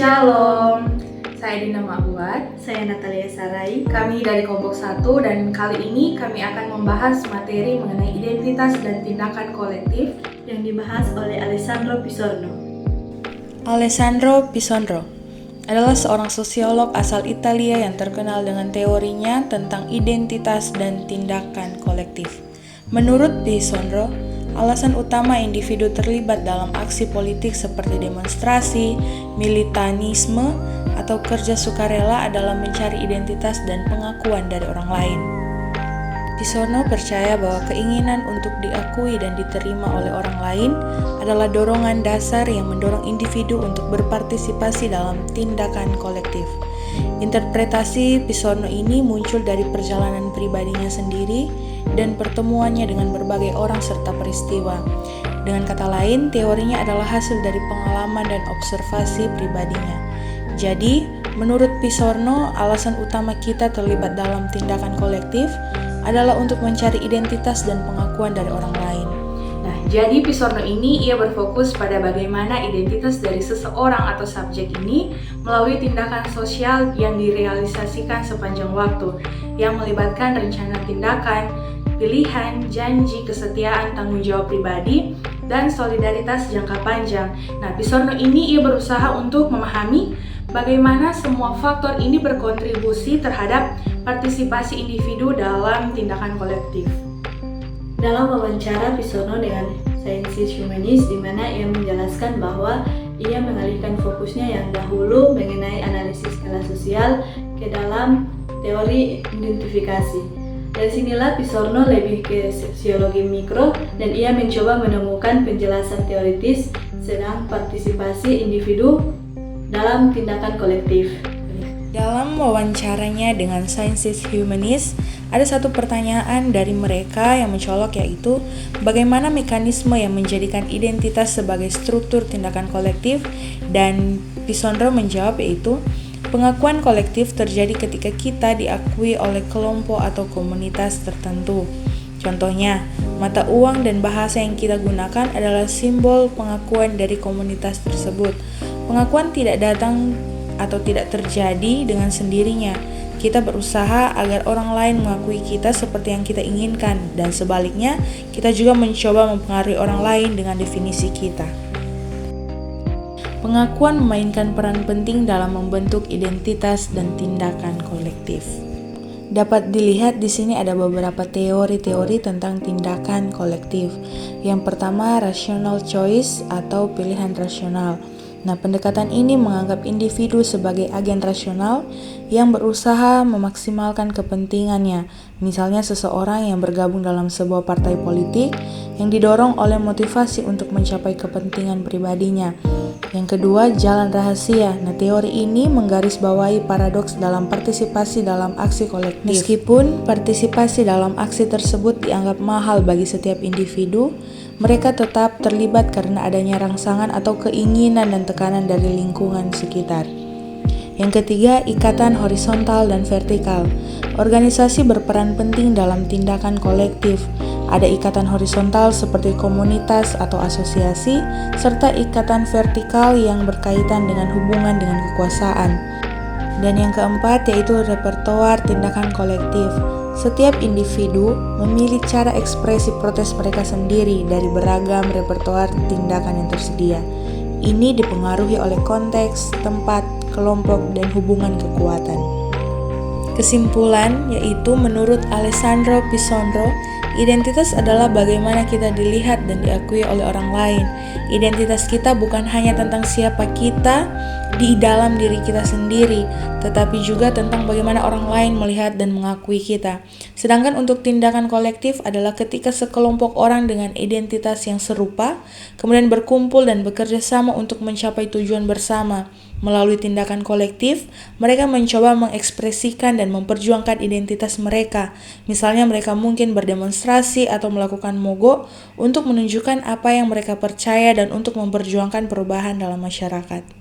Shalom, saya Dina Ma'buat. Saya Natalia Sarai. Kami dari kelompok 1 dan kali ini kami akan membahas materi mengenai identitas dan tindakan kolektif yang dibahas oleh Alessandro Pisorno. Alessandro Pisorno adalah seorang sosiolog asal Italia yang terkenal dengan teorinya tentang identitas dan tindakan kolektif. Menurut Pisorno, alasan utama individu terlibat dalam aksi politik seperti demonstrasi, militanisme, atau kerja sukarela adalah mencari identitas dan pengakuan dari orang lain. Pisorno percaya bahwa keinginan untuk diakui dan diterima oleh orang lain adalah dorongan dasar yang mendorong individu untuk berpartisipasi dalam tindakan kolektif. Interpretasi Pisorno ini muncul dari perjalanan pribadinya sendiri dan pertemuannya dengan berbagai orang serta peristiwa. Dengan kata lain, teorinya adalah hasil dari pengalaman dan observasi pribadinya. Jadi, menurut Pisorno, alasan utama kita terlibat dalam tindakan kolektif adalah untuk mencari identitas dan pengakuan dari orang lain. Nah, jadi Pisorno ini ia berfokus pada bagaimana identitas dari seseorang atau subjek ini melalui tindakan sosial yang direalisasikan sepanjang waktu, yang melibatkan rencana tindakan, pilihan, janji, kesetiaan, tanggung jawab pribadi, dan solidaritas jangka panjang. Nah, Pisorno ini ia berusaha untuk memahami bagaimana semua faktor ini berkontribusi terhadap partisipasi individu dalam tindakan kolektif. Dalam wawancara Pisorno dengan Sciences Humanis, di mana ia menjelaskan bahwa ia mengalihkan fokusnya yang dahulu mengenai analisis skala sosial ke dalam teori identifikasi. Dari sinilah Pisorno lebih ke sosiologi mikro dan ia mencoba menemukan penjelasan teoritis tentang partisipasi individu dalam tindakan kolektif. Dalam wawancaranya dengan Sciences Humanis, ada satu pertanyaan dari mereka yang mencolok, yaitu bagaimana mekanisme yang menjadikan identitas sebagai struktur tindakan kolektif, dan Pisorno menjawab yaitu pengakuan kolektif terjadi ketika kita diakui oleh kelompok atau komunitas tertentu. Contohnya, mata uang dan bahasa yang kita gunakan adalah simbol pengakuan dari komunitas tersebut. Pengakuan tidak datang atau tidak terjadi dengan sendirinya. Kita berusaha agar orang lain mengakui kita seperti yang kita inginkan, dan sebaliknya, kita juga mencoba mempengaruhi orang lain dengan definisi kita. Pengakuan memainkan peran penting dalam membentuk identitas dan tindakan kolektif. Dapat dilihat di sini ada beberapa teori-teori tentang tindakan kolektif. Yang pertama, rational choice atau pilihan rasional. Nah, pendekatan ini menganggap individu sebagai agen rasional yang berusaha memaksimalkan kepentingannya. Misalnya seseorang yang bergabung dalam sebuah partai politik yang didorong oleh motivasi untuk mencapai kepentingan pribadinya. Yang kedua, jalan rahasia. Nah, teori ini menggarisbawahi paradoks dalam partisipasi dalam aksi kolektif. Meskipun partisipasi dalam aksi tersebut dianggap mahal bagi setiap individu, mereka tetap terlibat karena adanya rangsangan atau keinginan dan tekanan dari lingkungan sekitar. Yang ketiga, ikatan horizontal dan vertikal. Organisasi berperan penting dalam tindakan kolektif. Ada ikatan horizontal seperti komunitas atau asosiasi, serta ikatan vertikal yang berkaitan dengan hubungan dengan kekuasaan. Dan yang keempat yaitu repertoar tindakan kolektif. Setiap individu memilih cara ekspresi protes mereka sendiri dari beragam repertoar tindakan yang tersedia. Ini dipengaruhi oleh konteks, tempat, kelompok, dan hubungan kekuatan. Kesimpulan yaitu menurut Alessandro Pisorno, identitas adalah bagaimana kita dilihat dan diakui oleh orang lain. Identitas kita bukan hanya tentang siapa kita di dalam diri kita sendiri, tetapi juga tentang bagaimana orang lain melihat dan mengakui kita. Sedangkan untuk tindakan kolektif adalah ketika sekelompok orang dengan identitas yang serupa kemudian berkumpul dan bekerja sama untuk mencapai tujuan bersama. Melalui tindakan kolektif, mereka mencoba mengekspresikan dan memperjuangkan identitas mereka. Misalnya mereka mungkin berdemonstrasi atau melakukan mogok untuk menunjukkan apa yang mereka percaya dan untuk memperjuangkan perubahan dalam masyarakat.